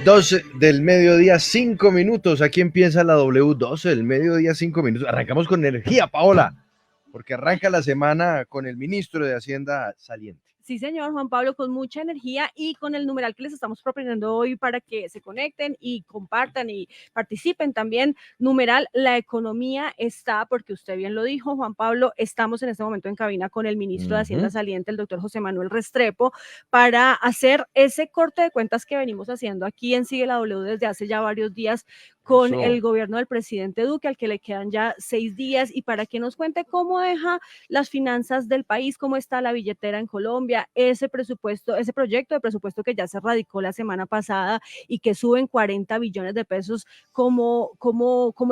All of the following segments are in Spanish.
12 del mediodía, 5 minutos. Aquí empieza la W, 12 del mediodía, 5 minutos. Arrancamos con energía, Paola, porque arranca la semana con el ministro de Hacienda saliente. Sí, señor Juan Pablo, con mucha energía y con el numeral que les estamos proponiendo hoy para que se conecten y compartan y participen también. Numeral, la economía está, porque usted bien lo dijo, Juan Pablo, estamos en este momento en cabina con el ministro de Hacienda saliente, el doctor José Manuel Restrepo, para hacer ese corte de cuentas que venimos haciendo aquí en Sigue la W desde hace ya varios días con el gobierno del presidente Duque, al que le quedan ya 6 días, y para que nos cuente cómo deja las finanzas del país, cómo está la billetera en Colombia, ese presupuesto, ese proyecto de presupuesto que ya se radicó la semana pasada y que suben 40 billones de pesos, cómo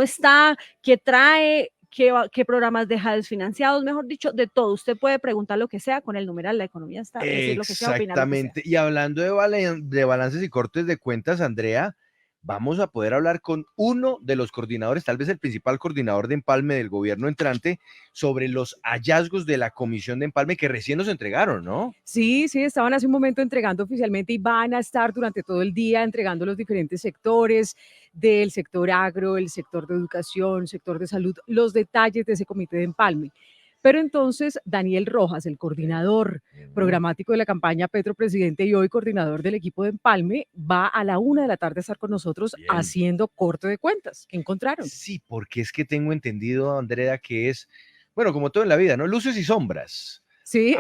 está, qué trae, qué programas deja desfinanciados, mejor dicho, de todo. Usted puede preguntar lo que sea con el numeral, la economía está, decir lo que sea, opinar lo que sea. Exactamente. Y hablando de balances y cortes de cuentas, Andrea, vamos a poder hablar con uno de los coordinadores, tal vez el principal coordinador de empalme del gobierno entrante, sobre los hallazgos de la comisión de empalme que recién nos entregaron, ¿no? Sí, estaban hace un momento entregando oficialmente y van a estar durante todo el día entregando los diferentes sectores del sector agro, el sector de educación, sector de salud, los detalles de ese comité de empalme. Pero entonces Daniel Rojas, el coordinador programático de la campaña Petro Presidente y hoy coordinador del equipo de empalme, va a la 1 de la tarde a estar con nosotros haciendo corte de cuentas. ¿Qué encontraron? Sí, porque es que tengo entendido, Andrea, que es, bueno, como todo en la vida, ¿no? Luces y sombras. Sí.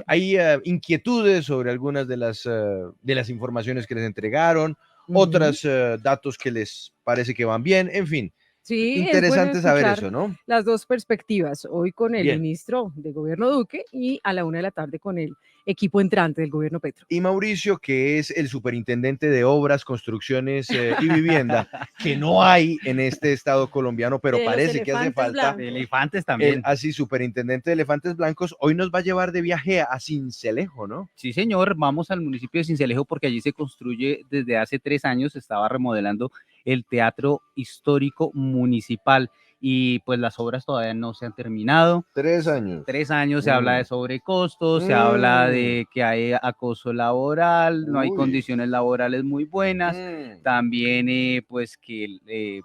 Hay inquietudes sobre algunas de las informaciones que les entregaron, otros datos que les parece que van bien, en fin. Sí, interesante es bueno saber eso, ¿no? Las dos perspectivas, hoy con el ministro de Gobierno Duque y a la 1 de la tarde con el equipo entrante del gobierno Petro. Y Mauricio, que es el superintendente de obras, construcciones y vivienda, que no hay en este estado colombiano, pero parece que hace falta. De elefantes también. Así, superintendente de elefantes blancos, hoy nos va a llevar de viaje a Sincelejo, ¿no? Sí, señor, vamos al municipio de Sincelejo porque allí se construye desde hace 3 años, se estaba remodelando el Teatro Histórico Municipal y pues las obras todavía no se han terminado. 3 años. 3 años se habla de sobrecostos, se habla de que hay acoso laboral, no hay condiciones laborales muy buenas, también pues que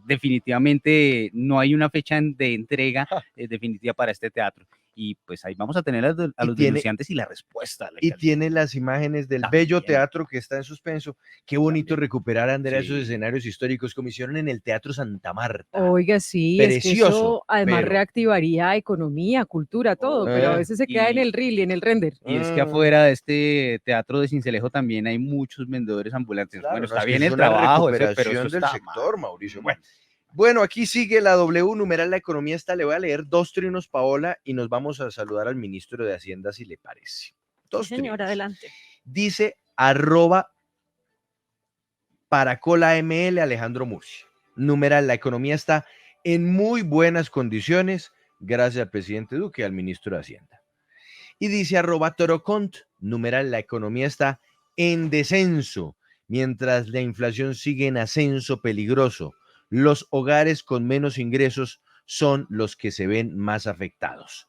definitivamente no hay una fecha de entrega definitiva para este teatro. Y pues ahí vamos a tener a los denunciantes y la respuesta. Y tiene las imágenes del bello teatro que está en suspenso. Qué bonito recuperar, Andrea, esos escenarios históricos que hicieron en el Teatro Santa Marta. Oiga, sí, precioso, es que eso además reactivaría economía, cultura, todo, pero a veces se queda en el reel y en el render. Y es que afuera de este teatro de Sincelejo también hay muchos vendedores ambulantes. Claro, bueno, no, está bien el trabajo, pero eso del sector, Mauricio. Bueno, aquí sigue la W, numeral la economía está. Le voy a leer 2 trinos, Paola, y nos vamos a saludar al ministro de Hacienda, si le parece. 2 sí, señor, adelante. Dice @paracolaml Alejandro Murcia. Numeral, la economía está en muy buenas condiciones, gracias al presidente Duque y al ministro de Hacienda. Y dice @torocont, numeral, la economía está en descenso, mientras la inflación sigue en ascenso peligroso. Los hogares con menos ingresos son los que se ven más afectados.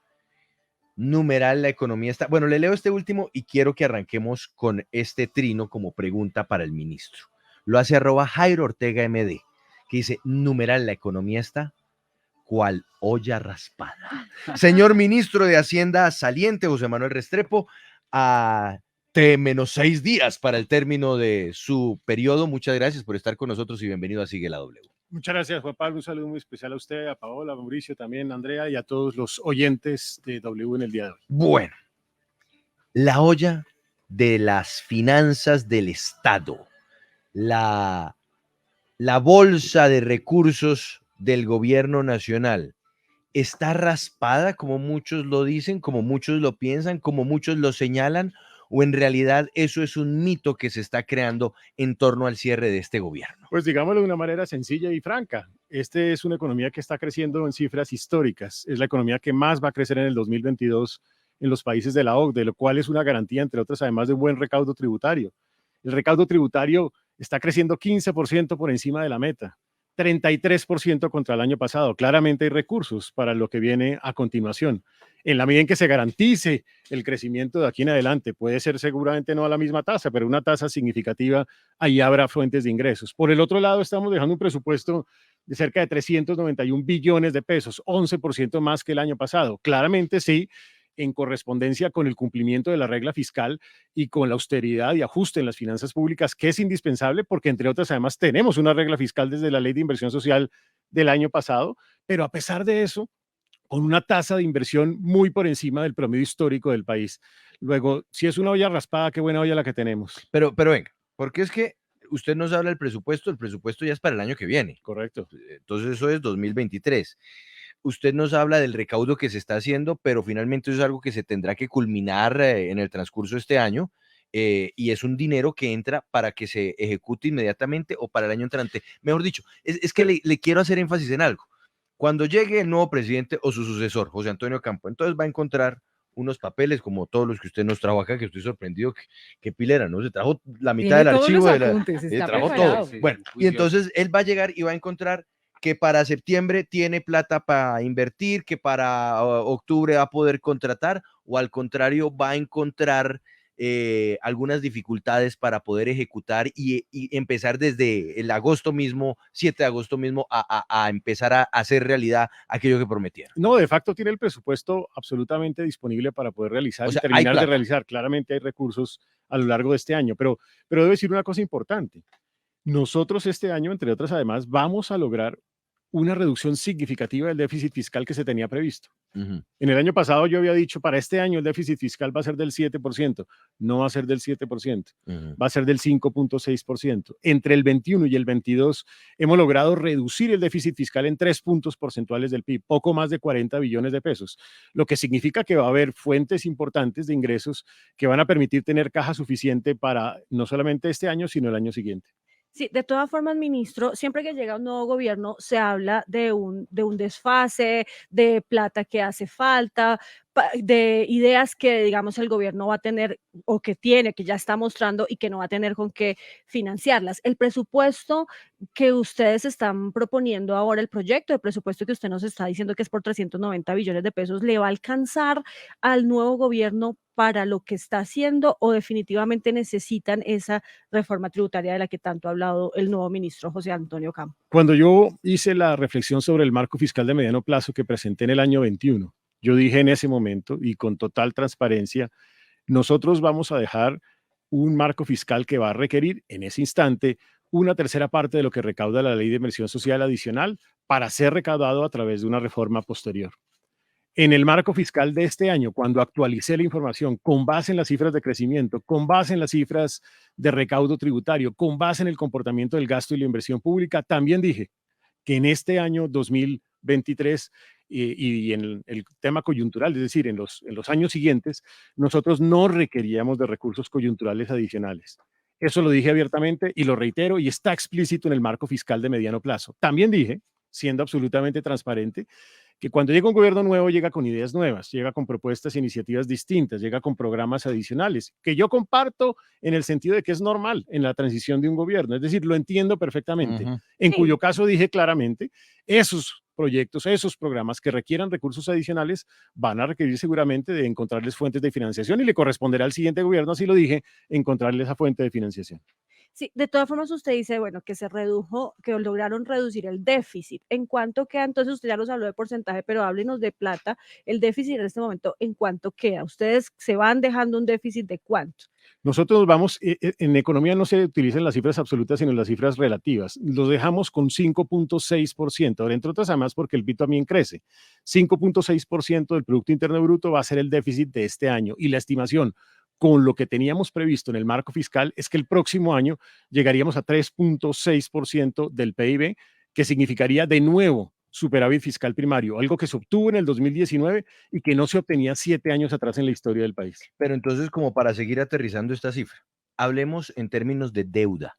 Numeral, la economía está. Bueno, le leo este último y quiero que arranquemos con este trino como pregunta para el ministro. Lo hace @Jairo Ortega MD, que dice, numeral, la economía está cual olla raspada. Señor ministro de Hacienda saliente, José Manuel Restrepo, a T-6 días para el término de su periodo. Muchas gracias por estar con nosotros y bienvenido a Sigue la W. Muchas gracias, Juan Pablo. Un saludo muy especial a usted, a Paola, a Mauricio, también a Andrea y a todos los oyentes de W en el día de hoy. Bueno, la olla de las finanzas del Estado, la bolsa de recursos del gobierno nacional, ¿está raspada como muchos lo dicen, como muchos lo piensan, como muchos lo señalan? ¿O en realidad eso es un mito que se está creando en torno al cierre de este gobierno? Pues digámoslo de una manera sencilla y franca. Esta es una economía que está creciendo en cifras históricas. Es la economía que más va a crecer en el 2022 en los países de la OCDE, lo cual es una garantía, entre otras, además de un buen recaudo tributario. El recaudo tributario está creciendo 15% por encima de la meta, 33% contra el año pasado. Claramente hay recursos para lo que viene a continuación. En la medida en que se garantice el crecimiento de aquí en adelante, puede ser seguramente no a la misma tasa, pero una tasa significativa, ahí habrá fuentes de ingresos. Por el otro lado, estamos dejando un presupuesto de cerca de 391 billones de pesos, 11% más que el año pasado. Claramente sí, en correspondencia con el cumplimiento de la regla fiscal y con la austeridad y ajuste en las finanzas públicas, que es indispensable porque, entre otras, además tenemos una regla fiscal desde la Ley de Inversión Social del año pasado, pero a pesar de eso, con una tasa de inversión muy por encima del promedio histórico del país. Luego, si es una olla raspada, qué buena olla la que tenemos. Pero venga, porque es que usted nos habla del presupuesto ya es para el año que viene. Correcto. Entonces eso es 2023. Usted nos habla del recaudo que se está haciendo, pero finalmente eso es algo que se tendrá que culminar en el transcurso de este año. Y es un dinero que entra para que se ejecute inmediatamente o para el año entrante. Mejor dicho, es que le quiero hacer énfasis en algo. Cuando llegue el nuevo presidente o su sucesor, José Antonio Campo, entonces va a encontrar unos papeles como todos los que usted nos trajo acá, que estoy sorprendido que pilera, ¿no? Se trajo la mitad Tiene del todos archivo, los apuntes, está trajo preparado. todo. Sí, Bueno, y juicioso. entonces él va a llegar y va a encontrar que para septiembre tiene plata para invertir, que para octubre va a poder contratar, o al contrario va a encontrar algunas dificultades para poder ejecutar y empezar desde el agosto mismo, 7 de agosto mismo, a empezar a hacer realidad aquello que prometieron. No, de facto tiene el presupuesto absolutamente disponible para poder realizar O sea, y hay terminar de plata. realizar. Claramente hay recursos a lo largo de este año, pero debo decir una cosa importante. Nosotros este año, entre otras, además, vamos a lograr una reducción significativa del déficit fiscal que se tenía previsto. Ujú. En el año pasado yo había dicho, para este año el déficit fiscal va a ser del 7%, no va a ser del 7%, Ujú. va a ser del 5.6%. Entre el 21 y el 22 hemos logrado reducir el déficit fiscal en 3 puntos porcentuales del PIB, poco más de 40 billones de pesos, lo que significa que va a haber fuentes importantes de ingresos que van a permitir tener caja suficiente para no solamente este año, sino el año siguiente. Sí, de todas formas, ministro, siempre que llega un nuevo gobierno se habla de un desfase, de plata que hace falta, de ideas que, digamos, el gobierno va a tener o que tiene, que ya está mostrando y que no va a tener con qué financiarlas. El presupuesto que ustedes están proponiendo ahora, el proyecto de presupuesto que usted nos está diciendo que es por 390 billones de pesos, ¿le va a alcanzar al nuevo gobierno para lo que está haciendo o definitivamente necesitan esa reforma tributaria de la que tanto ha hablado el nuevo ministro José Antonio Campo? Cuando yo hice la reflexión sobre el marco fiscal de mediano plazo que presenté en el año 21, yo dije en ese momento y con total transparencia, nosotros vamos a dejar un marco fiscal que va a requerir en ese instante una tercera parte de lo que recauda la Ley de Inversión Social adicional para ser recaudado a través de una reforma posterior. En el marco fiscal de este año, cuando actualicé la información con base en las cifras de crecimiento, con base en las cifras de recaudo tributario, con base en el comportamiento del gasto y la inversión pública, también dije que en este año 2023 y en el tema coyuntural, es decir, en los años siguientes, nosotros no requeríamos de recursos coyunturales adicionales. Eso lo dije abiertamente y lo reitero y está explícito en el marco fiscal de mediano plazo. También dije, siendo absolutamente transparente, que cuando llega un gobierno nuevo llega con ideas nuevas, llega con propuestas e iniciativas distintas, llega con programas adicionales, que yo comparto en el sentido de que es normal en la transición de un gobierno, es decir, lo entiendo perfectamente, Ujú. en Sí. cuyo caso dije claramente, esos proyectos, esos programas que requieran recursos adicionales van a requerir seguramente de encontrarles fuentes de financiación y le corresponderá al siguiente gobierno, así lo dije, encontrarle esa fuente de financiación. Sí, de todas formas usted dice, bueno, que se redujo, que lograron reducir el déficit. ¿En cuánto queda? Entonces usted ya nos habló de porcentaje, pero háblenos de plata. El déficit en este momento, ¿en cuánto queda? ¿Ustedes se van dejando un déficit de cuánto? Nosotros nos vamos, en economía no se utilizan las cifras absolutas, sino las cifras relativas. Los dejamos con 5.6%. Ahora, entre otras, además, porque el PIB también crece. 5.6% del Producto Interno Bruto va a ser el déficit de este año. Y la estimación con lo que teníamos previsto en el marco fiscal es que el próximo año llegaríamos a 3.6% del PIB, que significaría de nuevo superávit fiscal primario, algo que se obtuvo en el 2019 y que no se obtenía 7 años atrás en la historia del país. Pero entonces, como para seguir aterrizando esta cifra, hablemos en términos de deuda.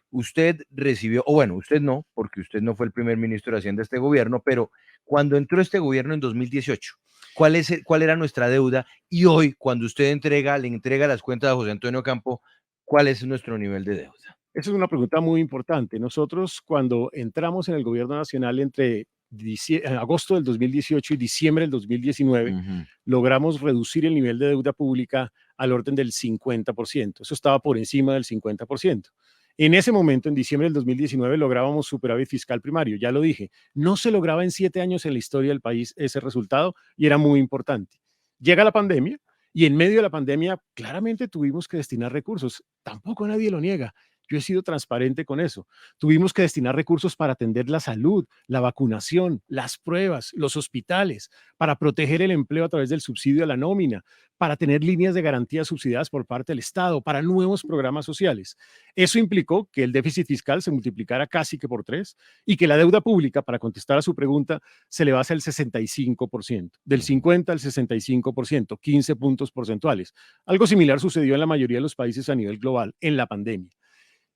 Usted recibió, o bueno, usted no, porque usted no fue el primer ministro de Hacienda de este gobierno, pero cuando entró este gobierno en 2018, ¿cuál era nuestra deuda? Y hoy, cuando usted le entrega las cuentas a José Antonio Campo, ¿cuál es nuestro nivel de deuda? Esa es una pregunta muy importante. Nosotros, cuando entramos en el gobierno nacional entre en agosto del 2018 y diciembre del 2019, logramos reducir el nivel de deuda pública al orden del 50%. Eso estaba por encima del 50%. En ese momento, en diciembre del 2019, lográbamos superávit fiscal primario. Ya lo dije, no se lograba en 7 años en la historia del país ese resultado y era muy importante. Llega la pandemia y en medio de la pandemia claramente tuvimos que destinar recursos. Tampoco nadie lo niega. Yo he sido transparente con eso. Tuvimos que destinar recursos para atender la salud, la vacunación, las pruebas, los hospitales, para proteger el empleo a través del subsidio a la nómina, para tener líneas de garantía subsidiadas por parte del Estado, para nuevos programas sociales. Eso implicó que el déficit fiscal se multiplicara casi que por 3 y que la deuda pública, para contestar a su pregunta, se elevase al 65%, del 50 al 65%, 15 puntos porcentuales. Algo similar sucedió en la mayoría de los países a nivel global en la pandemia.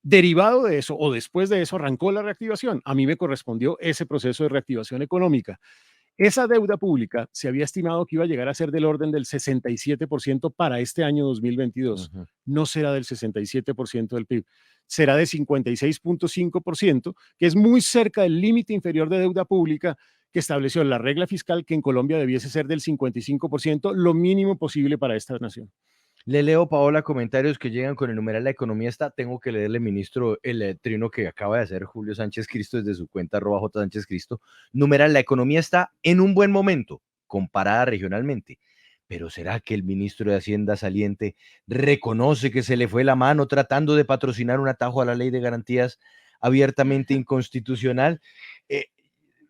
Derivado de eso, o después de eso, arrancó la reactivación. A mí me correspondió ese proceso de reactivación económica. Esa deuda pública se había estimado que iba a llegar a ser del orden del 67% para este año 2022. No será del 67% del PIB, será de 56.5%, que es muy cerca del límite inferior de deuda pública que estableció la regla fiscal que en Colombia debiese ser del 55%, lo mínimo posible para esta nación. Le leo, Paola, comentarios que llegan con el numeral La Economía Está. Tengo que leerle, ministro, el trino que acaba de hacer Julio Sánchez Cristo desde su cuenta @J Sánchez Cristo. Numeral La Economía Está en un buen momento, comparada regionalmente. Pero ¿será que el ministro de Hacienda saliente reconoce que se le fue la mano tratando de patrocinar un atajo a la ley de garantías abiertamente inconstitucional?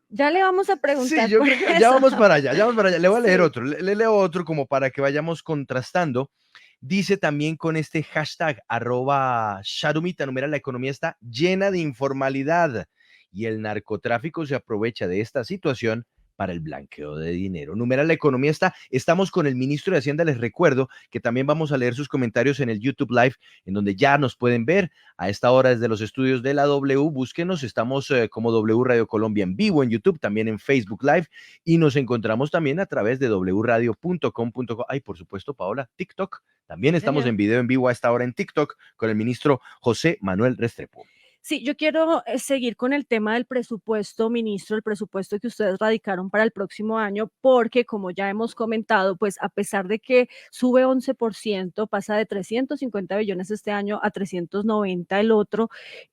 Ya le vamos a preguntar. Sí, yo creo que ya vamos para allá, ya vamos para allá. Le voy a leer Sí. otro, le leo otro como para que vayamos contrastando. Dice también con este hashtag @Sharumita, numeral La Economía Está llena de informalidad y el narcotráfico se aprovecha de esta situación para el blanqueo de dinero. Numeral La Economía Está. Estamos con el ministro de Hacienda. Les recuerdo que también vamos a leer sus comentarios en el YouTube Live, en donde ya nos pueden ver a esta hora desde los estudios de la W. Búsquenos, estamos como W Radio Colombia en vivo en YouTube, también en Facebook Live, y nos encontramos también a través de wradio.com.co. Ay, por supuesto, Paola, TikTok. También estamos en video en vivo a esta hora en TikTok con el ministro José Manuel Restrepo. Sí, yo quiero seguir con el tema del presupuesto, ministro, el presupuesto que ustedes radicaron para el próximo año, porque como ya hemos comentado, pues a pesar de que sube 11%, pasa de 350 billones este año a 390 el otro,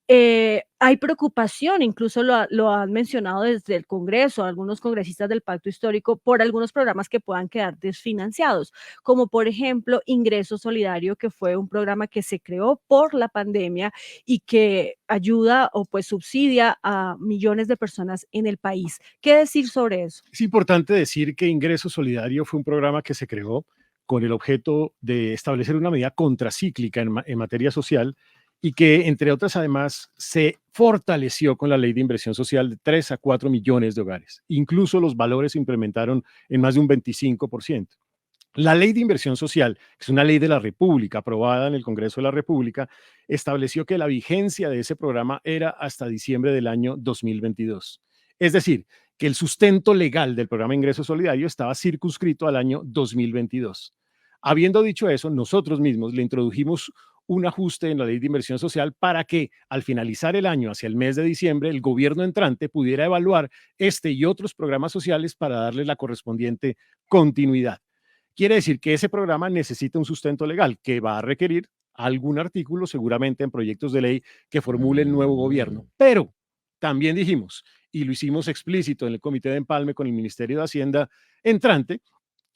hay preocupación, incluso lo han mencionado desde el Congreso, algunos congresistas del Pacto Histórico, por algunos programas que puedan quedar desfinanciados, como por ejemplo Ingreso Solidario, que fue un programa que se creó por la pandemia y que ayuda o pues subsidia a millones de personas en el país. ¿Qué decir sobre eso? Es importante decir que Ingreso Solidario fue un programa que se creó con el objeto de establecer una medida contracíclica en materia social y que, entre otras, además, se fortaleció con la ley de inversión social de 3 a 4 millones de hogares. Incluso los valores se implementaron en más de un 25%. La ley de inversión social, que es una ley de la República, aprobada en el Congreso de la República, estableció que la vigencia de ese programa era hasta diciembre del año 2022. Es decir, que el sustento legal del programa Ingreso Solidario estaba circunscrito al año 2022. Habiendo dicho eso, nosotros mismos le introdujimos un ajuste en la ley de inversión social para que al finalizar el año, hacia el mes de diciembre, el gobierno entrante pudiera evaluar este y otros programas sociales para darle la correspondiente continuidad. Quiere decir que ese programa necesita un sustento legal que va a requerir algún artículo seguramente en proyectos de ley que formule el nuevo gobierno. Pero también dijimos, y lo hicimos explícito en el Comité de Empalme con el Ministerio de Hacienda entrante,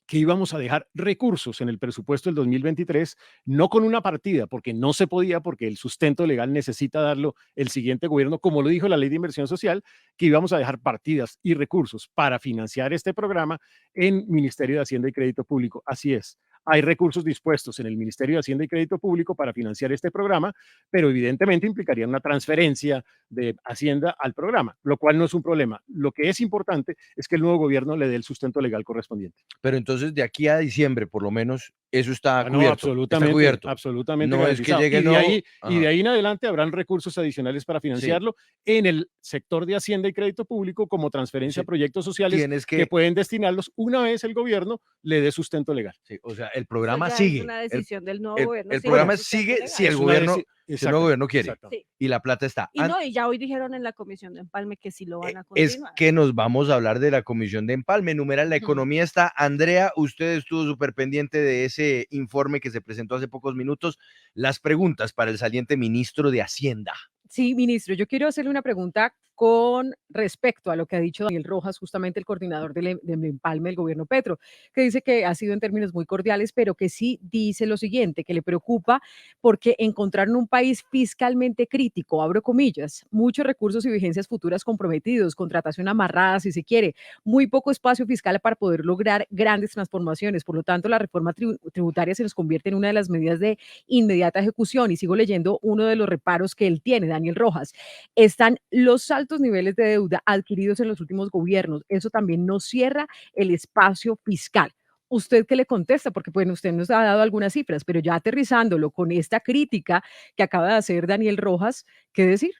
que íbamos a dejar recursos en el presupuesto del 2023, no con una partida, porque no se podía, porque el sustento legal necesita darlo el siguiente gobierno, como lo dijo la Ley de Inversión Social, que íbamos a dejar partidas y recursos para financiar este programa en Ministerio de Hacienda y Crédito Público. Así es. Hay recursos dispuestos en el Ministerio de Hacienda y Crédito Público para financiar este programa, pero evidentemente implicaría una transferencia de Hacienda al programa, lo cual no es un problema. Lo que es importante es que el nuevo gobierno le dé el sustento legal correspondiente. Pero entonces de aquí a diciembre, por lo menos, Eso está Ah, no, cubierto. absolutamente, Está cubierto. absolutamente No es que garantizado. llegue, Y de no. ahí, y Ajá. de ahí en adelante habrán recursos adicionales para Sí, financiarlo en el sector de Hacienda y Crédito Público como transferencia a sí. proyectos sociales Tienes que que, pueden destinarlos una vez el gobierno le dé sustento legal. sí, o sea, el Eso programa ya es sigue. una decisión del nuevo El, gobierno, el si le da programa sustento sigue si legal. el Es una gobierno, si el nuevo gobierno quiere. exactamente. Sí. Y la plata está. Y no, y ya hoy dijeron en la comisión de empalme que sí lo van a Es continuar. que nos vamos a hablar de la comisión de empalme. Numeral, la Ujú. economía está. Andrea, usted estuvo súper pendiente de ese informe que se presentó hace pocos minutos. Las preguntas para el saliente ministro de Hacienda. Sí, ministro, yo quiero hacerle una pregunta con respecto a lo que ha dicho Daniel Rojas, justamente el coordinador del empalme del gobierno Petro, que dice que ha sido en términos muy cordiales, pero que sí dice lo siguiente, que le preocupa porque encontraron un país fiscalmente crítico, abro comillas, muchos recursos y vigencias futuras comprometidos, contratación amarrada, si se quiere, muy poco espacio fiscal para poder lograr grandes transformaciones. Por lo tanto, la reforma tributaria se nos convierte en una de las medidas de inmediata ejecución. Y sigo leyendo uno de los reparos que él tiene, Daniel Rojas. Están los altos niveles de deuda adquiridos en los últimos gobiernos. Eso también nos cierra el espacio fiscal. ¿Usted qué le contesta? Porque bueno, usted nos ha dado algunas cifras, pero ya aterrizándolo con esta crítica que acaba de hacer Daniel Rojas, ¿qué decir?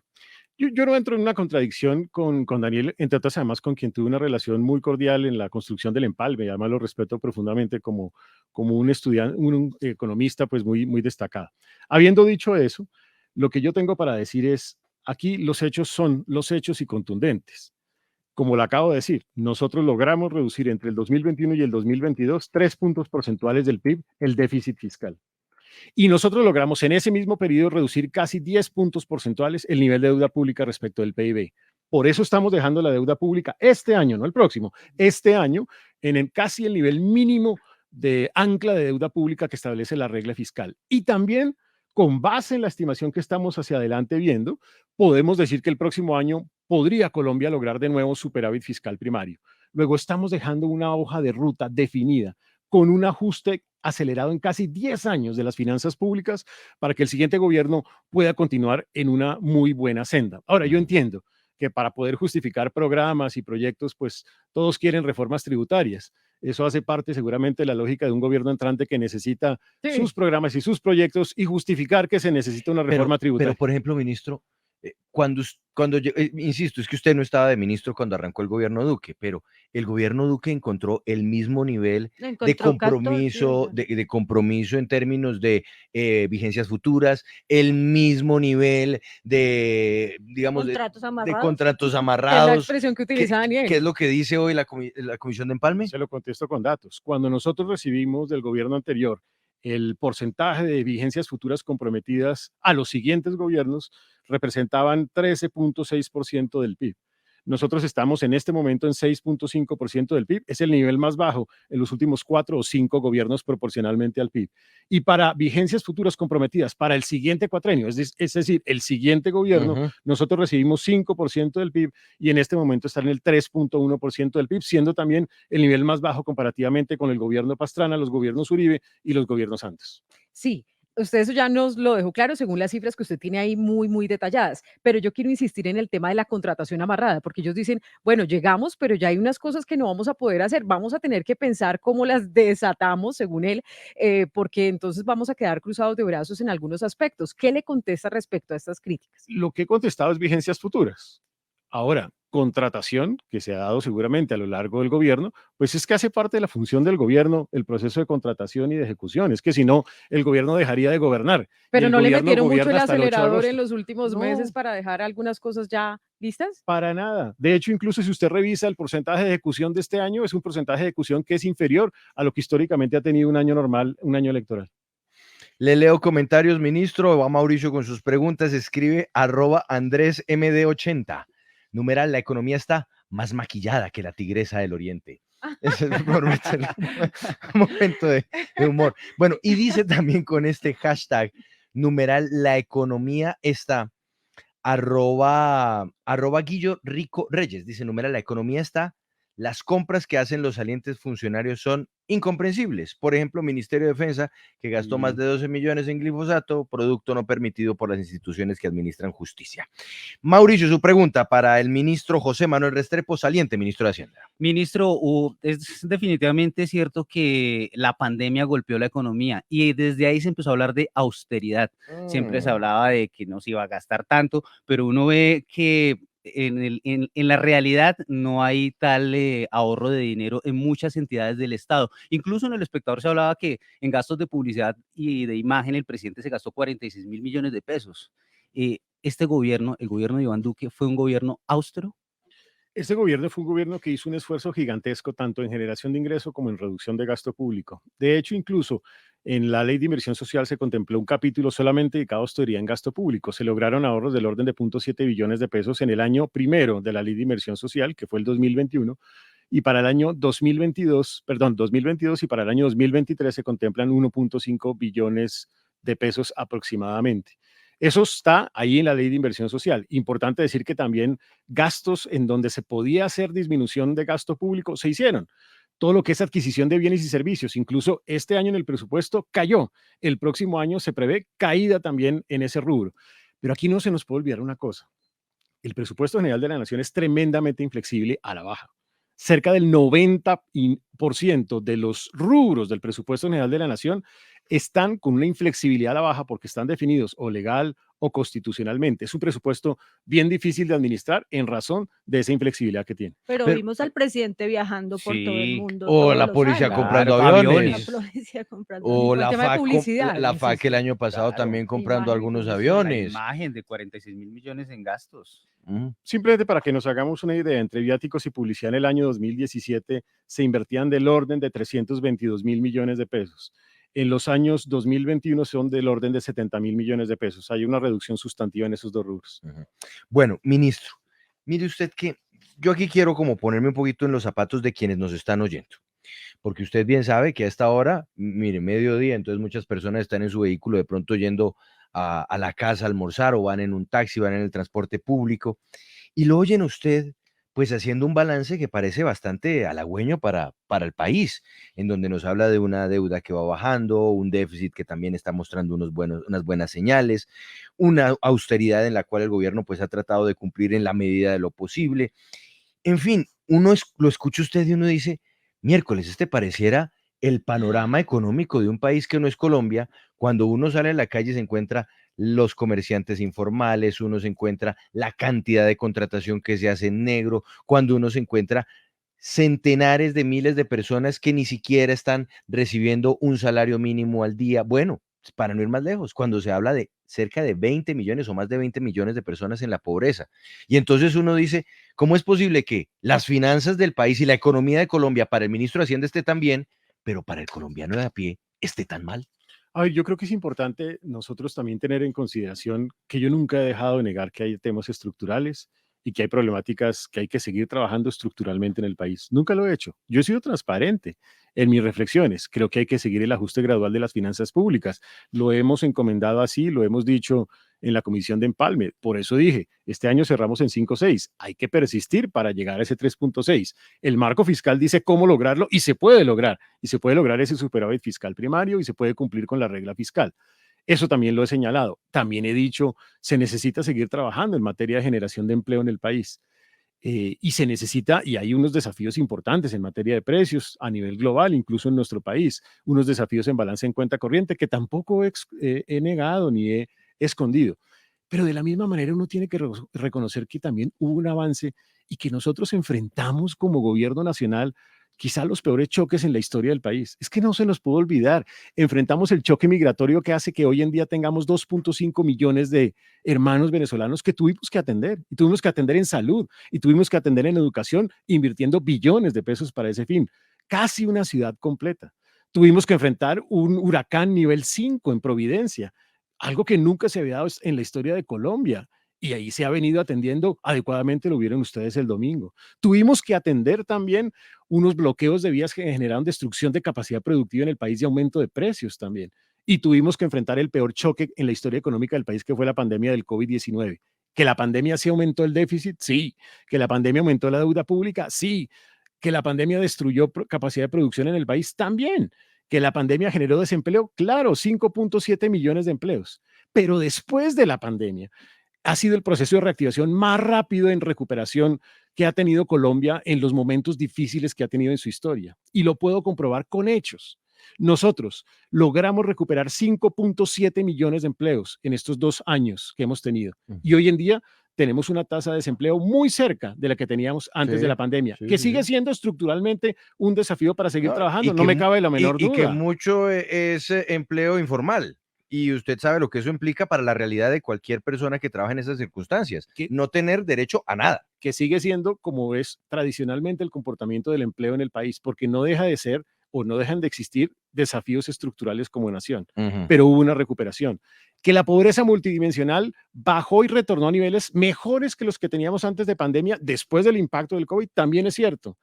Yo no entro en una contradicción con Daniel, entre otras además con quien tuve una relación muy cordial en la construcción del empalme, y además lo respeto profundamente como un estudiante, un economista pues muy destacado. Habiendo dicho eso, lo que yo tengo para decir es, aquí los hechos son los hechos y contundentes. Como lo acabo de decir, nosotros logramos reducir entre el 2021 y el 2022 3 puntos porcentuales del PIB el déficit fiscal. Y nosotros logramos en ese mismo periodo reducir casi 10 puntos porcentuales el nivel de deuda pública respecto del PIB. Por eso estamos dejando la deuda pública este año, no el próximo, este año en casi el nivel mínimo de ancla de deuda pública que establece la regla fiscal. Y también, con base en la estimación que estamos hacia adelante viendo, podemos decir que el próximo año podría Colombia lograr de nuevo superávit fiscal primario. Luego estamos dejando una hoja de ruta definida con un ajuste acelerado en casi 10 años de las finanzas públicas para que el siguiente gobierno pueda continuar en una muy buena senda. Ahora, yo entiendo que para poder justificar programas y proyectos, pues todos quieren reformas tributarias. Eso hace parte seguramente de la lógica de un gobierno entrante que necesita Sí. sus programas y sus proyectos y justificar que se necesita una reforma Pero, tributaria. por ejemplo, ministro, insisto, es que usted no estaba de ministro cuando arrancó el gobierno Duque, pero el gobierno Duque encontró el mismo nivel de Encontró 14 compromiso, billones. de compromiso en términos de vigencias futuras, el mismo nivel de, digamos, Contratos de amarrados. contratos Es la amarrados. expresión que ¿Qué, utiliza Daniel. qué es lo que dice hoy la Comisión de Empalme? Se lo contesto con datos. Cuando nosotros recibimos del gobierno anterior el porcentaje de vigencias futuras comprometidas a los siguientes gobiernos, representaban 13.6% del PIB. Nosotros estamos en este momento en 6.5% del PIB. Es el nivel más bajo en los últimos 4 o 5 gobiernos proporcionalmente al PIB. Y para vigencias futuras comprometidas para el siguiente cuatrenio, es decir, el siguiente gobierno, Ujú. nosotros recibimos 5% del PIB y en este momento está en el 3.1% del PIB, siendo también el nivel más bajo comparativamente con el gobierno Pastrana, los gobiernos Uribe y los gobiernos antes. Sí, usted eso ya nos lo dejó claro según las cifras que usted tiene ahí muy detalladas, pero yo quiero insistir en el tema de la contratación amarrada, porque ellos dicen, bueno, llegamos, pero ya hay unas cosas que no vamos a poder hacer, vamos a tener que pensar cómo las desatamos, según él, porque entonces vamos a quedar cruzados de brazos en algunos aspectos. ¿Qué le contesta respecto a estas críticas? Lo que he contestado es vigencias futuras. Ahora, contratación, que se ha dado seguramente a lo largo del gobierno, pues es que hace parte de la función del gobierno el proceso de contratación y de ejecución. Es que si no, el gobierno dejaría de gobernar. Y Pero el no le gobierno metieron mucho gobierna el hasta el 8 de acelerador en agosto. los últimos meses No, para dejar algunas cosas ya listas. para nada. De hecho, incluso si usted revisa el porcentaje de ejecución de este año, es un porcentaje de ejecución que es inferior a lo que históricamente ha tenido un año normal, un año electoral. Le leo comentarios, ministro. Va Mauricio con sus preguntas. Escribe @AndrésMD80. Numeral, la economía está más maquillada que la tigresa del oriente. Ese es por meterle un momento de humor. Bueno, y dice también con este hashtag, numeral, la economía está, @Guillo Rico Reyes. Dice, numeral, la economía está, las compras que hacen los salientes funcionarios son incomprensibles. Por ejemplo, Ministerio de Defensa, que gastó más de 12 millones en glifosato, producto no permitido por las instituciones que administran justicia. Mauricio, su pregunta para el ministro José Manuel Restrepo, saliente ministro de Hacienda. Ministro, es definitivamente cierto que la pandemia golpeó la economía y desde ahí se empezó a hablar de austeridad. Siempre se hablaba de que no se iba a gastar tanto, pero uno ve que en la realidad no hay tal ahorro de dinero en muchas entidades del Estado. Incluso en El Espectador se hablaba que en gastos de publicidad y de imagen el presidente se gastó 46.000 millones de pesos. Este gobierno, el gobierno de Iván Duque, fue un gobierno austero. Este gobierno fue un gobierno que hizo un esfuerzo gigantesco tanto en generación de ingreso como en reducción de gasto público. De hecho, incluso en la ley de inversión social se contempló un capítulo solamente dedicado a austeridad en gasto público. Se lograron ahorros del orden de 0.7 billones de pesos en el año primero de la ley de inversión social, que fue el 2021, y para el año 2022 y para el año 2023 se contemplan 1.5 billones de pesos aproximadamente. Eso está ahí en la ley de inversión social. Importante decir que también gastos en donde se podía hacer disminución de gasto público se hicieron. Todo lo que es adquisición de bienes y servicios, incluso este año en el presupuesto cayó. El próximo año se prevé caída también en ese rubro. Pero aquí no se nos puede olvidar una cosa. El presupuesto general de la Nación es tremendamente inflexible a la baja. Cerca del 90% de los rubros del presupuesto general de la Nación están con una inflexibilidad a la baja porque están definidos o legal o constitucionalmente. Es un presupuesto bien difícil de administrar en razón de esa inflexibilidad que tiene. Pero Pero- vimos al presidente viajando por todo el Sí. mundo. O todos la los policía años. comprando Claro, aviones. La policía comprando O aviones. el la tema de FAC, publicidad, la sí, FAC el sí. año pasado Claro, también comprando imagen y algunos publicidad. La aviones. imagen de 46.000 millones en gastos. Simplemente para que nos hagamos una idea, entre viáticos y publicidad en el año 2017 se invertían del orden de 322.000 millones de pesos. En los años 2021 son del orden de 70.000 millones de pesos. Hay una reducción sustantiva en esos dos rubros. Bueno, ministro, mire usted que yo aquí quiero como ponerme un poquito en los zapatos de quienes nos están oyendo, porque usted bien sabe que a esta hora, mire, mediodía, entonces muchas personas están en su vehículo de pronto yendo a la casa a almorzar o van en un taxi, van en el transporte público y lo oyen a usted pues haciendo un balance que parece bastante halagüeño para el país, en donde nos habla de una deuda que va bajando, un déficit que también está mostrando unas buenas señales, una austeridad en la cual el gobierno pues ha tratado de cumplir en la medida de lo posible. En fin, lo escucha usted y uno dice, miércoles, este pareciera el panorama económico de un país que no es Colombia. Cuando uno sale a la calle se encuentra los comerciantes informales, uno se encuentra la cantidad de contratación que se hace en negro, cuando uno se encuentra centenares de miles de personas que ni siquiera están recibiendo un salario mínimo al día. Bueno, para no ir más lejos, cuando se habla de cerca de 20 millones o más de 20 millones de personas en la pobreza. Y entonces uno dice, ¿cómo es posible que las finanzas del país y la economía de Colombia para el ministro de Hacienda esté tan bien, pero para el colombiano de a pie esté tan mal? A ver, yo creo que es importante nosotros también tener en consideración que yo nunca he dejado de negar que hay temas estructurales y que hay problemáticas que hay que seguir trabajando estructuralmente en el país. Nunca lo he hecho. Yo he sido transparente en mis reflexiones. Creo que hay que seguir el ajuste gradual de las finanzas públicas. Lo hemos encomendado así, lo hemos dicho en la comisión de empalme. Por eso dije, este año cerramos en 5.6. Hay que persistir para llegar a ese 3.6. El marco fiscal dice cómo lograrlo y se puede lograr. Y se puede lograr ese superávit fiscal primario y se puede cumplir con la regla fiscal. Eso también lo he señalado. También he dicho, se necesita seguir trabajando en materia de generación de empleo en el país. Y se necesita, y hay unos desafíos importantes en materia de precios a nivel global, incluso en nuestro país, unos desafíos en balance en cuenta corriente que tampoco he negado ni he escondido. Pero de la misma manera uno tiene que reconocer que también hubo un avance y que nosotros enfrentamos como gobierno nacional quizá los peores choques en la historia del país. Es que no se nos puede olvidar. Enfrentamos el choque migratorio que hace que hoy en día tengamos 2.5 millones de hermanos venezolanos que tuvimos que atender. Y tuvimos que atender en salud y tuvimos que atender en educación, invirtiendo billones de pesos para ese fin. Casi una ciudad completa. Tuvimos que enfrentar un huracán nivel 5 en Providencia, algo que nunca se había dado en la historia de Colombia. Y ahí se ha venido atendiendo adecuadamente, lo vieron ustedes el domingo. Tuvimos que atender también unos bloqueos de vías que generaron destrucción de capacidad productiva en el país y aumento de precios también. Y tuvimos que enfrentar el peor choque en la historia económica del país, que fue la pandemia del COVID-19. ¿Que la pandemia sí aumentó el déficit? Sí. ¿Que la pandemia aumentó la deuda pública? Sí. Que la pandemia destruyó capacidad de producción en el país también. Que la pandemia generó desempleo, claro, 5.7 millones de empleos. Pero después de la pandemia, ha sido el proceso de reactivación más rápido en recuperación que ha tenido Colombia en los momentos difíciles que ha tenido en su historia. Y lo puedo comprobar con hechos. Nosotros logramos recuperar 5.7 millones de empleos en estos 2 años que hemos tenido. Y hoy en día tenemos una tasa de desempleo muy cerca de la que teníamos antes de la pandemia, que sigue siendo estructuralmente un desafío para seguir trabajando, no me cabe la menor duda. Y que mucho es empleo informal. Y usted sabe lo que eso implica para la realidad de cualquier persona que trabaja en esas circunstancias, no tener derecho a nada. Que sigue siendo como es tradicionalmente el comportamiento del empleo en el país, porque no deja de ser o no dejan de existir desafíos estructurales como nación, pero hubo una recuperación. Que la pobreza multidimensional bajó y retornó a niveles mejores que los que teníamos antes de pandemia, después del impacto del COVID, también es cierto.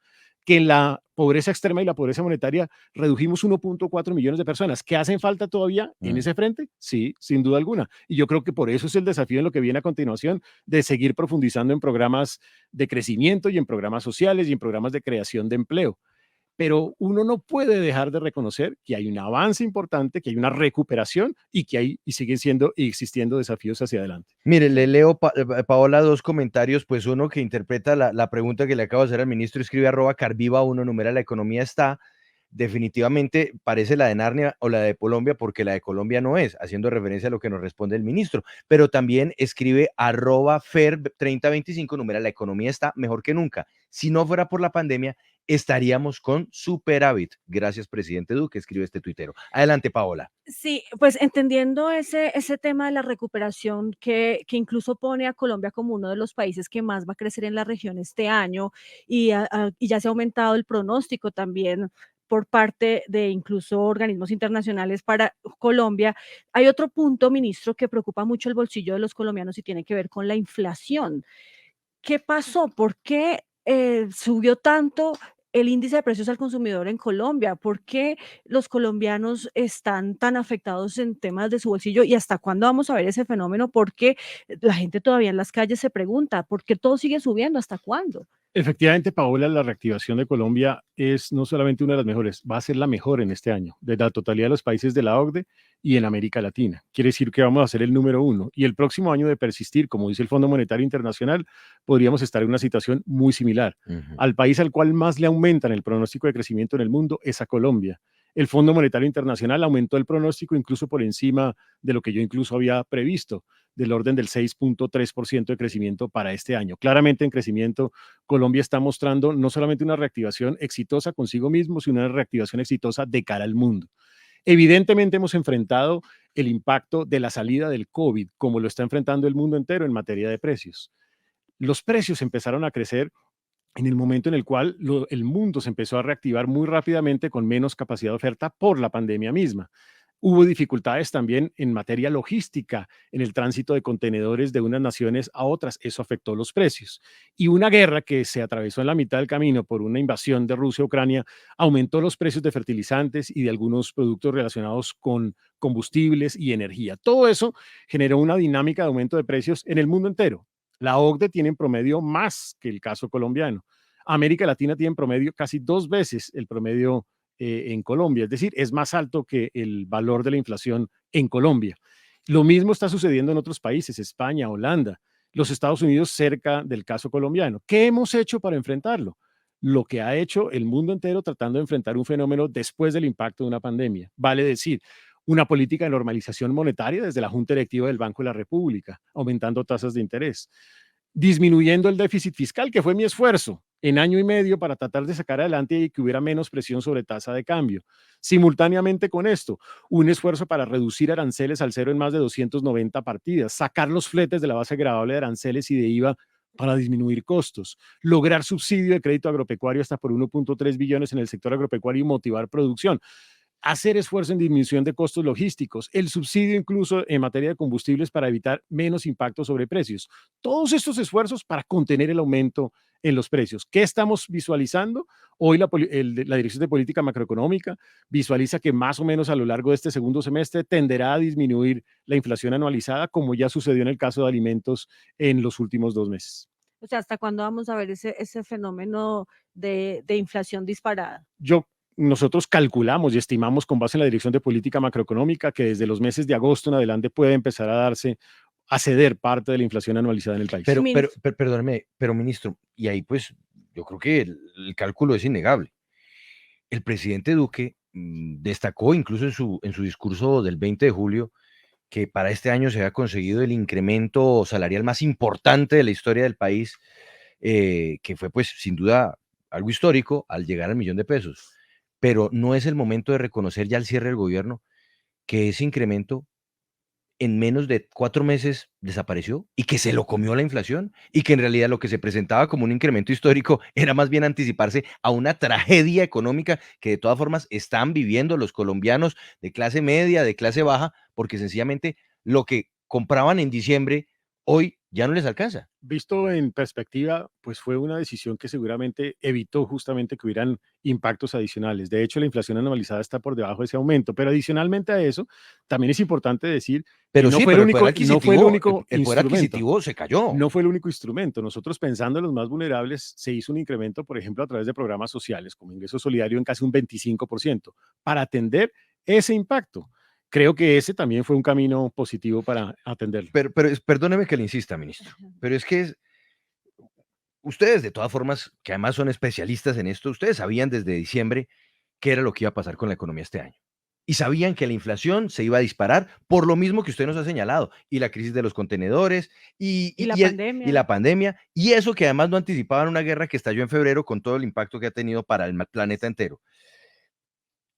Que la pobreza extrema y la pobreza monetaria redujimos 1.4 millones de personas. ¿Que hacen falta todavía en ese frente? Sí, sin duda alguna. Y yo creo que por eso es el desafío en lo que viene a continuación, de seguir profundizando en programas de crecimiento y en programas sociales y en programas de creación de empleo. Pero uno no puede dejar de reconocer que hay un avance importante, que hay una recuperación y que hay y siguen siendo y existiendo desafíos hacia adelante. Mire, le leo, Paola, 2 comentarios, pues uno que interpreta la pregunta que le acabo de hacer al ministro, escribe @carviva1, numeral, la economía está, definitivamente parece la de Narnia o la de Colombia, porque la de Colombia no es, haciendo referencia a lo que nos responde el ministro, pero también escribe @fer3025, numeral, la economía está mejor que nunca. Si no fuera por la pandemia, estaríamos con superávit. Gracias, presidente Duque, escribe este tuitero. Adelante, Paola. Sí, pues entendiendo ese tema de la recuperación que incluso pone a Colombia como uno de los países que más va a crecer en la región este año y ya se ha aumentado el pronóstico también por parte de incluso organismos internacionales para Colombia. Hay otro punto, ministro, que preocupa mucho el bolsillo de los colombianos y tiene que ver con la inflación. ¿Qué pasó? ¿Por qué subió tanto el índice de precios al consumidor en Colombia? ¿Por qué los colombianos están tan afectados en temas de su bolsillo? ¿Y hasta cuándo vamos a ver ese fenómeno? Porque la gente todavía en las calles se pregunta, ¿por qué todo sigue subiendo? ¿Hasta cuándo? Efectivamente, Paola, la reactivación de Colombia es no solamente una de las mejores, va a ser la mejor en este año, de la totalidad de los países de la OCDE y en América Latina. Quiere decir que vamos a ser el número 1. Y el próximo año de persistir, como dice el Fondo Monetario Internacional, podríamos estar en una situación muy similar. Al país al cual más le aumentan el pronóstico de crecimiento en el mundo es a Colombia. El Fondo Monetario Internacional aumentó el pronóstico incluso por encima de lo que yo incluso había previsto, del orden del 6.3% de crecimiento para este año. Claramente en crecimiento, Colombia está mostrando no solamente una reactivación exitosa consigo mismo, sino una reactivación exitosa de cara al mundo. Evidentemente hemos enfrentado el impacto de la salida del COVID, como lo está enfrentando el mundo entero en materia de precios. Los precios empezaron a crecer en el momento en el cual el mundo se empezó a reactivar muy rápidamente con menos capacidad de oferta por la pandemia misma. Hubo dificultades también en materia logística, en el tránsito de contenedores de unas naciones a otras. Eso afectó los precios. Y una guerra que se atravesó en la mitad del camino por una invasión de Rusia a Ucrania aumentó los precios de fertilizantes y de algunos productos relacionados con combustibles y energía. Todo eso generó una dinámica de aumento de precios en el mundo entero. La OCDE tiene en promedio más que el caso colombiano. América Latina tiene en promedio casi 2 veces el promedio en Colombia, es decir, es más alto que el valor de la inflación en Colombia. Lo mismo está sucediendo en otros países, España, Holanda, los Estados Unidos cerca del caso colombiano. ¿Qué hemos hecho para enfrentarlo? Lo que ha hecho el mundo entero tratando de enfrentar un fenómeno después del impacto de una pandemia. Vale decir, una política de normalización monetaria desde la Junta Directiva del Banco de la República, aumentando tasas de interés, disminuyendo el déficit fiscal, que fue mi esfuerzo en año y medio para tratar de sacar adelante y que hubiera menos presión sobre tasa de cambio. Simultáneamente con esto, un esfuerzo para reducir aranceles al cero en más de 290 partidas, sacar los fletes de la base gravable de aranceles y de IVA para disminuir costos, lograr subsidio de crédito agropecuario hasta por 1.3 billones en el sector agropecuario y motivar producción. Hacer esfuerzo en disminución de costos logísticos, el subsidio incluso en materia de combustibles para evitar menos impacto sobre precios. Todos estos esfuerzos para contener el aumento en los precios. ¿Qué estamos visualizando? Hoy la Dirección de Política Macroeconómica visualiza que más o menos a lo largo de este segundo semestre tenderá a disminuir la inflación anualizada, como ya sucedió en el caso de alimentos en los últimos 2 meses. O sea, ¿hasta cuándo vamos a ver ese fenómeno de inflación disparada? Nosotros calculamos y estimamos con base en la Dirección de Política Macroeconómica que desde los meses de agosto en adelante puede empezar a ceder parte de la inflación anualizada en el país. Perdóneme, pero ministro, y ahí pues yo creo que el cálculo es innegable. El presidente Duque destacó incluso en su discurso del 20 de julio que para este año se había conseguido el incremento salarial más importante de la historia del país, que fue pues sin duda algo histórico al llegar al $1.000.000. Pero no es el momento de reconocer ya al cierre del gobierno que ese incremento en menos de 4 meses desapareció y que se lo comió la inflación y que en realidad lo que se presentaba como un incremento histórico era más bien anticiparse a una tragedia económica que de todas formas están viviendo los colombianos de clase media, de clase baja, porque sencillamente lo que compraban en diciembre hoy ya no les alcanza. Visto en perspectiva, pues fue una decisión que seguramente evitó justamente que hubieran impactos adicionales. De hecho, la inflación anualizada está por debajo de ese aumento, pero adicionalmente a eso, también es importante decir Pero que no sí, fue pero el único, no fue el único el poder instrumento. adquisitivo se cayó. No fue el único instrumento. Nosotros pensando en los más vulnerables, se hizo un incremento, por ejemplo, a través de programas sociales, como ingreso solidario en casi un 25%, para atender ese impacto. Creo que ese también fue un camino positivo para atenderlo. Pero perdóneme que le insista, ministro, pero es que ustedes de todas formas, que además son especialistas en esto, ustedes sabían desde diciembre qué era lo que iba a pasar con la economía este año. Y sabían que la inflación se iba a disparar por lo mismo que usted nos ha señalado, y la crisis de los contenedores, Y la pandemia. y la pandemia, y eso que además no anticipaban una guerra que estalló en febrero con todo el impacto que ha tenido para el planeta entero.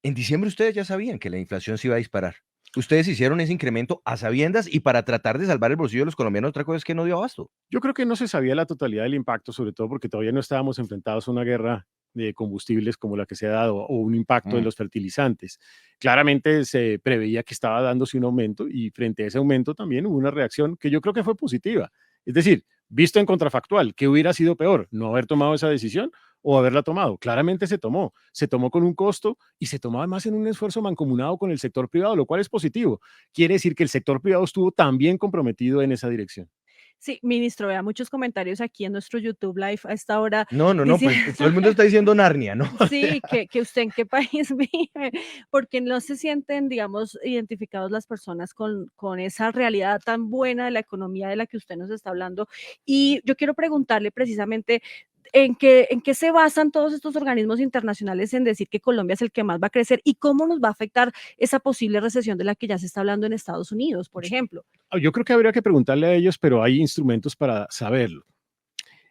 En diciembre ustedes ya sabían que la inflación se iba a disparar. Ustedes hicieron ese incremento a sabiendas y para tratar de salvar el bolsillo de los colombianos. Otra cosa es que no dio abasto. Yo creo que no se sabía la totalidad del impacto, sobre todo porque todavía no estábamos enfrentados a una guerra de combustibles como la que se ha dado o un impacto en los fertilizantes. Claramente se preveía que estaba dándose un aumento y frente a ese aumento también hubo una reacción que yo creo que fue positiva. Es decir, visto en contrafactual, ¿qué hubiera sido peor? ¿No haber tomado esa decisión o haberla tomado? Claramente se tomó con un costo y se tomó además en un esfuerzo mancomunado con el sector privado, lo cual es positivo. Quiere decir que el sector privado estuvo también comprometido en esa dirección. Sí, ministro, vea muchos comentarios aquí en nuestro YouTube Live a esta hora. No, Dice- pues todo el mundo está diciendo Narnia, ¿no? Sí, que usted en qué país vive, porque no se sienten, digamos, identificados las personas con esa realidad tan buena de la economía de la que usted nos está hablando. Y yo quiero preguntarle precisamente en qué se basan todos estos organismos internacionales en decir que Colombia es el que más va a crecer y cómo nos va a afectar esa posible recesión de la que ya se está hablando en Estados Unidos, por ejemplo. Yo creo que habría que preguntarle a ellos, pero hay instrumentos para saberlo.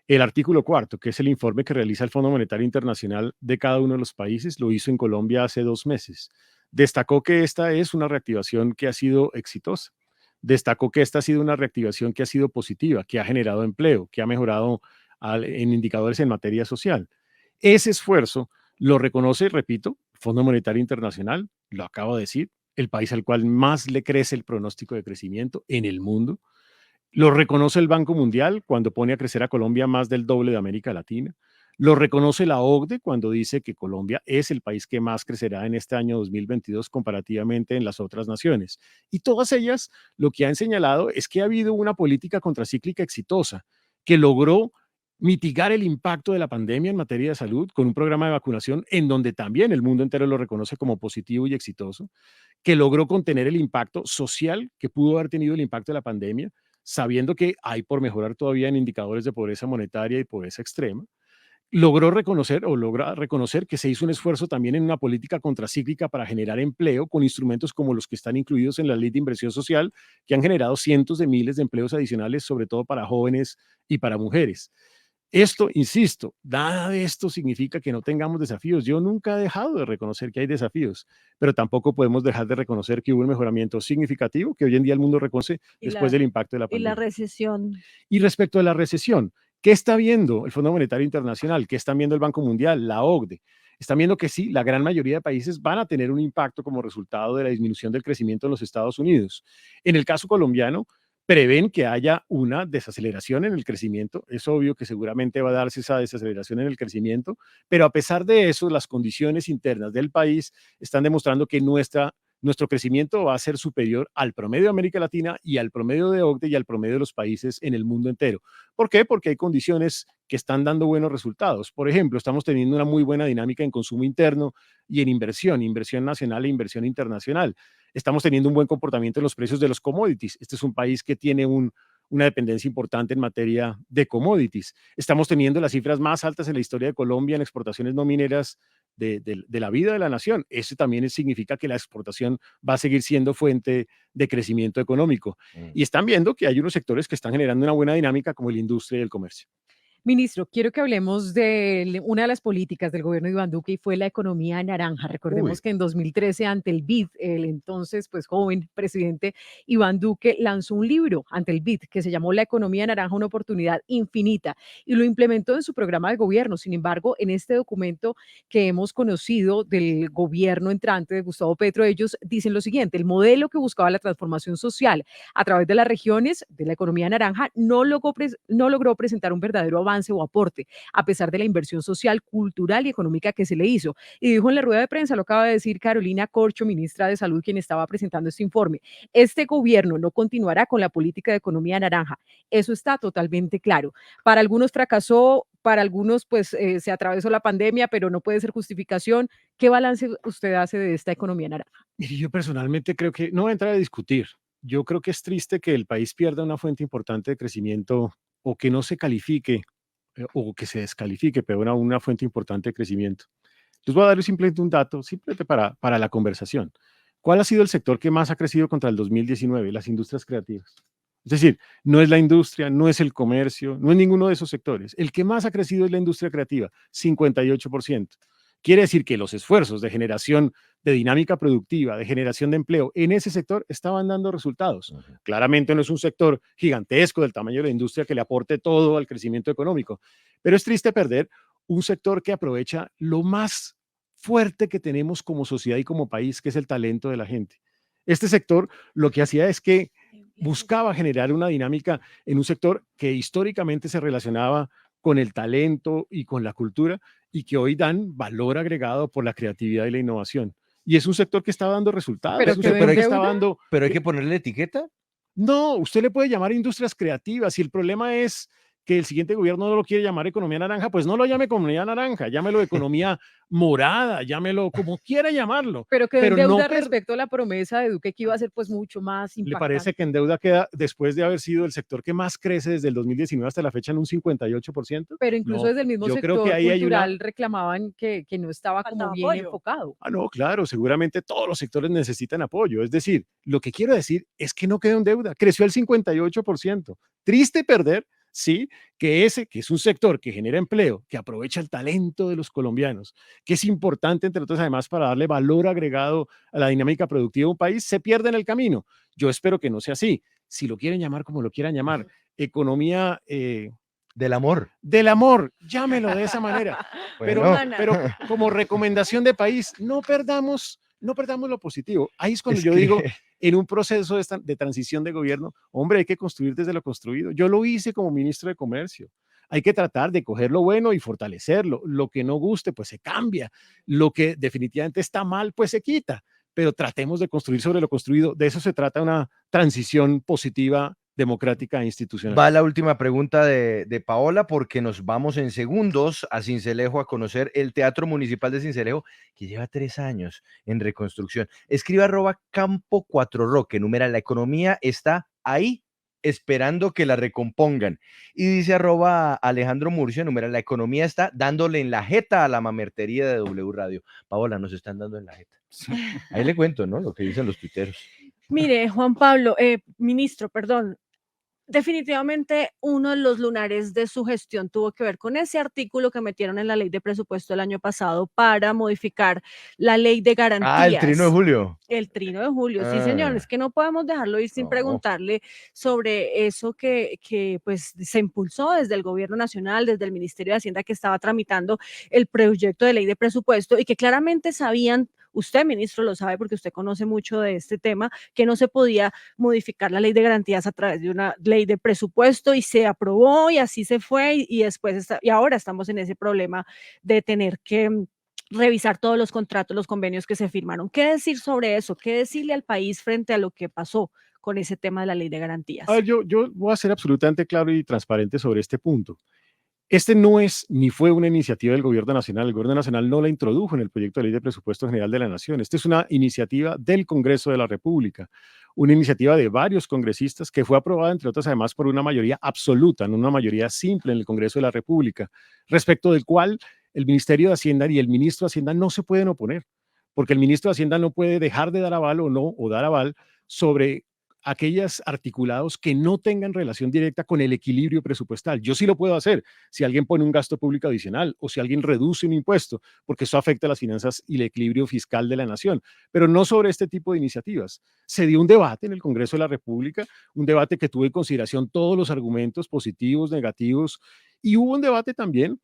El artículo 4, que es el informe que realiza el Fondo Monetario Internacional de cada uno de los países, lo hizo en Colombia hace 2 meses. Destacó que esta es una reactivación que ha sido exitosa. Destacó que esta ha sido una reactivación que ha sido positiva, que ha generado empleo, que ha mejorado en indicadores en materia social. Ese esfuerzo lo reconoce, repito, el Fondo Monetario Internacional, lo acabo de decir, el país al cual más le crece el pronóstico de crecimiento en el mundo. Lo reconoce el Banco Mundial cuando pone a crecer a Colombia más del doble de América Latina. Lo reconoce la OCDE cuando dice que Colombia es el país que más crecerá en este año 2022 comparativamente en las otras naciones. Y todas ellas lo que han señalado es que ha habido una política contracíclica exitosa que logró mitigar el impacto de la pandemia en materia de salud con un programa de vacunación en donde también el mundo entero lo reconoce como positivo y exitoso, que logró contener el impacto social que pudo haber tenido el impacto de la pandemia, sabiendo que hay por mejorar todavía en indicadores de pobreza monetaria y pobreza extrema. Logra reconocer que se hizo un esfuerzo también en una política contracíclica para generar empleo con instrumentos como los que están incluidos en la Ley de Inversión Social, que han generado cientos de miles de empleos adicionales, sobre todo para jóvenes y para mujeres. Esto, insisto, nada de esto significa que no tengamos desafíos. Yo nunca he dejado de reconocer que hay desafíos, pero tampoco podemos dejar de reconocer que hubo un mejoramiento significativo que hoy en día el mundo reconoce después del impacto de la pandemia. Y la recesión. Y respecto a la recesión, ¿qué está viendo el Fondo Monetario Internacional? ¿Qué están viendo el Banco Mundial, la OCDE? Están viendo que sí, la gran mayoría de países van a tener un impacto como resultado de la disminución del crecimiento en los Estados Unidos. En el caso colombiano, prevén que haya una desaceleración en el crecimiento. Es obvio que seguramente va a darse esa desaceleración en el crecimiento, pero a pesar de eso, las condiciones internas del país están demostrando que nuestro crecimiento va a ser superior al promedio de América Latina y al promedio de OCDE y al promedio de los países en el mundo entero. ¿Por qué? Porque hay condiciones que están dando buenos resultados. Por ejemplo, estamos teniendo una muy buena dinámica en consumo interno y en inversión nacional e inversión internacional. Estamos teniendo un buen comportamiento en los precios de los commodities. Este es un país que tiene una dependencia importante en materia de commodities. Estamos teniendo las cifras más altas en la historia de Colombia en exportaciones no mineras de la vida de la nación. Eso también significa que la exportación va a seguir siendo fuente de crecimiento económico. Y están viendo que hay unos sectores que están generando una buena dinámica, como la industria y el comercio. Ministro, quiero que hablemos de una de las políticas del gobierno de Iván Duque y fue la economía naranja. Recordemos que en 2013 ante el BID, el entonces pues joven presidente Iván Duque lanzó un libro ante el BID que se llamó La economía naranja, una oportunidad infinita y lo implementó en su programa de gobierno. Sin embargo, en este documento que hemos conocido del gobierno entrante de Gustavo Petro, ellos dicen lo siguiente: el modelo que buscaba la transformación social a través de las regiones de la economía naranja no logró presentar un verdadero avance o aporte, a pesar de la inversión social, cultural y económica que se le hizo. Y dijo en la rueda de prensa, lo acaba de decir Carolina Corcho, ministra de Salud, quien estaba presentando este informe: este gobierno no continuará con la política de economía naranja. Eso está totalmente claro. Para algunos fracasó, para algunos pues se atravesó la pandemia, pero no puede ser justificación. ¿Qué balance usted hace de esta economía naranja? Mire, yo personalmente creo que no voy a entrar a discutir. Yo creo que es triste que el país pierda una fuente importante de crecimiento o que no se califique o que se descalifique, peor aún, una fuente importante de crecimiento. Les voy a dar simplemente un dato, simplemente para la conversación. ¿Cuál ha sido el sector que más ha crecido contra el 2019? Las industrias creativas. Es decir, no es la industria, no es el comercio, no es ninguno de esos sectores. El que más ha crecido es la industria creativa, 58%. Quiere decir que los esfuerzos de generación de dinámica productiva, de generación de empleo en ese sector estaban dando resultados. Claramente no es un sector gigantesco del tamaño de la industria que le aporte todo al crecimiento económico, pero es triste perder un sector que aprovecha lo más fuerte que tenemos como sociedad y como país, que es el talento de la gente. Este sector lo que hacía es que buscaba generar una dinámica en un sector que históricamente se relacionaba con el talento y con la cultura y que hoy dan valor agregado por la creatividad y la innovación. Y es un sector que está dando resultados. Pero Es un que sector que vende está deuda. dando... Pero hay que ponerle etiqueta. No, usted le puede llamar industrias creativas y el problema es que el siguiente gobierno no lo quiere llamar economía naranja, pues no lo llame economía naranja, llámelo economía morada, llámelo como quiera llamarlo. Pero que Pero en no deuda respecto a la promesa de Duque que iba a ser pues mucho más ¿Le parece impactante. que en deuda queda, después de haber sido el sector que más crece desde el 2019 hasta la fecha, en un 58%? Pero incluso No, desde el mismo yo creo que sector ahí hay una... cultural reclamaban que no estaba como Faltaba bien apoyo. enfocado. Ah, no, claro, seguramente todos los sectores necesitan apoyo. Es decir, lo que quiero decir es que no quedó en deuda, creció al 58%. Triste perder, sí, que es un sector que genera empleo, que aprovecha el talento de los colombianos, que es importante, entre otras, además, para darle valor agregado a la dinámica productiva de un país, se pierde en el camino. Yo espero que no sea así. Si lo quieren llamar como lo quieran llamar, economía Del amor. del amor, llámelo de esa manera. Bueno. Pero como recomendación de país, no perdamos lo positivo. Ahí es cuando Es yo que- digo, en un proceso de transición de gobierno, hombre, hay que construir desde lo construido. Yo lo hice como ministro de Comercio. Hay que tratar de coger lo bueno y fortalecerlo. Lo que no guste, pues se cambia. Lo que definitivamente está mal, pues se quita. Pero tratemos de construir sobre lo construido. De eso se trata una transición positiva, democrática e institucional. Va la última pregunta de Paola, porque nos vamos en segundos a Sincelejo a conocer el Teatro Municipal de Sincelejo, que lleva 3 años en reconstrucción. Escriba @Campo 4 Roque, numera la economía está ahí esperando que la recompongan. Y dice @Alejandro Murcia, numera la economía está dándole en la jeta a la mamertería de W Radio. Paola, nos están dando en la jeta. Ahí le cuento, ¿no? Lo que dicen los tuiteros. Mire, Juan Pablo, ministro, perdón. Definitivamente uno de los lunares de su gestión tuvo que ver con ese artículo que metieron en la ley de presupuesto el año pasado para modificar la ley de garantías. Ah, el trino de Julio. El trino de Julio, sí, señor. Ah. Es que no podemos dejarlo ir sin No. preguntarle sobre eso que pues se impulsó desde el gobierno nacional, desde el Ministerio de Hacienda que estaba tramitando el proyecto de ley de presupuesto y que claramente sabían, usted, ministro, lo sabe porque usted conoce mucho de este tema, que no se podía modificar la ley de garantías a través de una ley de presupuesto y se aprobó y así se fue y después y ahora estamos en ese problema de tener que revisar todos los contratos, los convenios que se firmaron. ¿Qué decir sobre eso? ¿Qué decirle al país frente a lo que pasó con ese tema de la ley de garantías? A ver, yo voy a ser absolutamente claro y transparente sobre este punto. Este no es ni fue una iniciativa del Gobierno Nacional. El Gobierno Nacional no la introdujo en el proyecto de ley de presupuesto general de la Nación. Esta es una iniciativa del Congreso de la República, una iniciativa de varios congresistas que fue aprobada, entre otras, además, por una mayoría absoluta, no una mayoría simple en el Congreso de la República, respecto del cual el Ministerio de Hacienda y el ministro de Hacienda no se pueden oponer, porque el ministro de Hacienda no puede dejar de dar aval o dar aval sobre aquellos articulados que no tengan relación directa con el equilibrio presupuestal. Yo sí lo puedo hacer si alguien pone un gasto público adicional o si alguien reduce un impuesto, porque eso afecta a las finanzas y el equilibrio fiscal de la nación, pero no sobre este tipo de iniciativas. Se dio un debate en el Congreso de la República, un debate que tuvo en consideración todos los argumentos positivos, negativos, y hubo un debate también,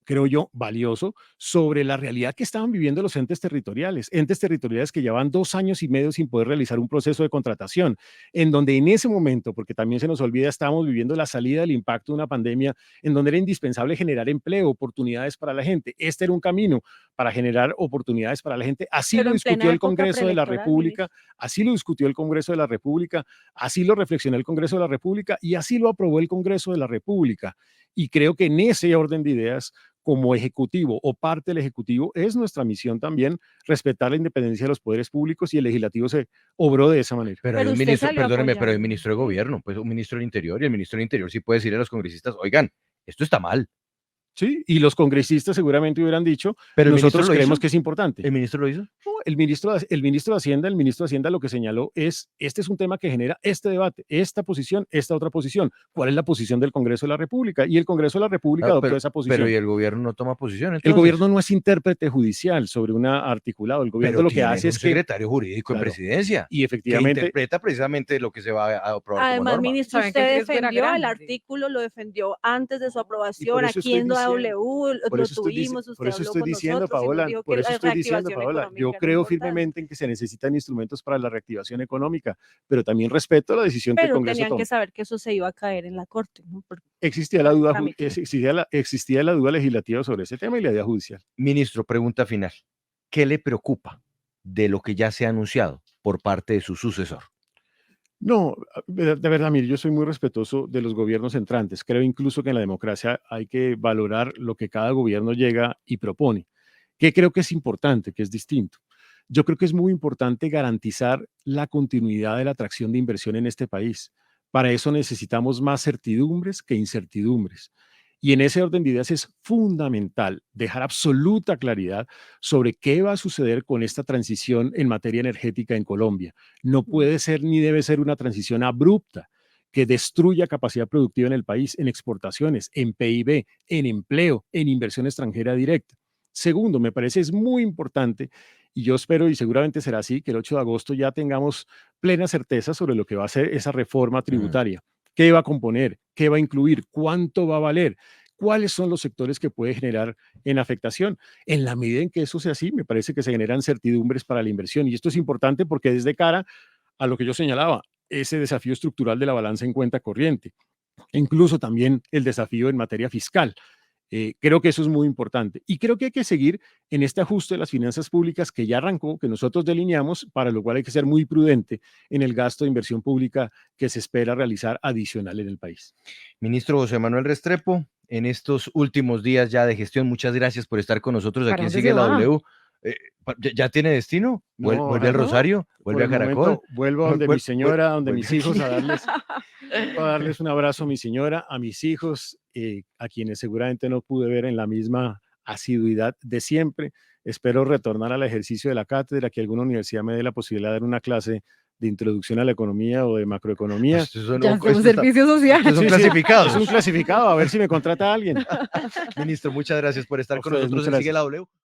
creo yo, valioso sobre la realidad que estaban viviendo los entes territoriales que llevan 2 años y medio sin poder realizar un proceso de contratación, en donde en ese momento, porque también se nos olvida, estábamos viviendo la salida del impacto de una pandemia, en donde era indispensable generar empleo, oportunidades para la gente. Este era un camino para generar oportunidades para la gente. Así Pero lo en plena discutió el época Congreso de la preelectoral, República, ministro. así lo discutió el Congreso de la República, así lo reflexionó el Congreso de la República y así lo aprobó el Congreso de la República. Y creo que en ese orden de ideas, como ejecutivo o parte del ejecutivo, es nuestra misión también respetar la independencia de los poderes públicos y el legislativo se obró de esa manera. Pero hay Pero un usted ministro, salió perdóneme, pero hay un apoyando. ministro de gobierno, pues un ministro del interior, y el ministro del interior sí puede decirle a los congresistas, oigan, esto está mal, Sí, y los congresistas seguramente hubieran dicho, pero el ministro nosotros lo creemos hizo. que es importante. ¿El ministro lo hizo? No, el ministro de Hacienda lo que señaló es, este es un tema que genera este debate, esta posición, esta otra posición. ¿Cuál es la posición del Congreso de la República? Y el Congreso de la República Ah, adoptó esa posición. pero ¿y el gobierno no toma posición El entonces? gobierno no es intérprete judicial sobre un articulado. El gobierno Pero lo que tienen hace un es que, secretario jurídico en claro, presidencia y que efectivamente, interpreta precisamente lo que se va a aprobar como Además, norma. ministro, Saben que el usted riesgo era defendió el grande. artículo, lo defendió antes de su y aprobación, por eso aquí estoy en diciendo, W, por lo eso estoy, tuvimos, por usted eso habló estoy con diciendo, nosotros y nos Paola, dijo que por eso la estoy diciendo, reactivación Paola, yo económica era creo importante. firmemente en que se necesitan instrumentos para la reactivación económica, pero también respeto la decisión que el Pero Congreso tenían toma. que saber que eso se iba a caer en la Corte, ¿no? Por Existía la duda, trámite. existía la duda legislativa sobre ese tema y la idea judicial. Ministro, pregunta final. ¿Qué le preocupa de lo que ya se ha anunciado por parte de su sucesor? No, de verdad, mire, yo soy muy respetuoso de los gobiernos entrantes. Creo incluso que en la democracia hay que valorar lo que cada gobierno llega y propone, que creo que es importante, que es distinto. Yo creo que es muy importante garantizar la continuidad de la atracción de inversión en este país. Para eso necesitamos más certidumbres que incertidumbres. Y en ese orden de ideas es fundamental dejar absoluta claridad sobre qué va a suceder con esta transición en materia energética en Colombia. No puede ser ni debe ser una transición abrupta que destruya capacidad productiva en el país, en exportaciones, en PIB, en empleo, en inversión extranjera directa. Segundo, me parece es muy importante y yo espero y seguramente será así que el 8 de agosto ya tengamos plena certeza sobre lo que va a ser esa reforma tributaria. ¿Qué va a componer? ¿Qué va a incluir? ¿Cuánto va a valer? ¿Cuáles son los sectores que puede generar en afectación? En la medida en que eso sea así, me parece que se generan certidumbres para la inversión. Y esto es importante porque desde cara a lo que yo señalaba, ese desafío estructural de la balanza en cuenta corriente, incluso también el desafío en materia fiscal. Creo que eso es muy importante y creo que hay que seguir en este ajuste de las finanzas públicas que ya arrancó, que nosotros delineamos, para lo cual hay que ser muy prudente en el gasto de inversión pública que se espera realizar adicional en el país. Ministro José Manuel Restrepo, en estos últimos días ya de gestión, muchas gracias por estar con nosotros aquí ¿Para en dónde Sigue se la va? W. ¿Ya tiene destino? No, ¿Vuelve al no, Rosario? Por ¿Vuelve a el Caracol? momento, vuelvo a donde mi señora, donde mis vuelve hijos, aquí. a darles un abrazo a mi señora, a mis hijos, a quienes seguramente no pude ver en la misma asiduidad de siempre. Espero retornar al ejercicio de la cátedra, que alguna universidad me dé la posibilidad de dar una clase de introducción a la economía o de macroeconomía. Estos son- Ya estos somos está- servicio social. estos son Sí, sí, clasificados. es un clasificado, a ver si me contrata alguien. Ministro, muchas gracias por estar A con ustedes, nosotros muchas en Sigue la W.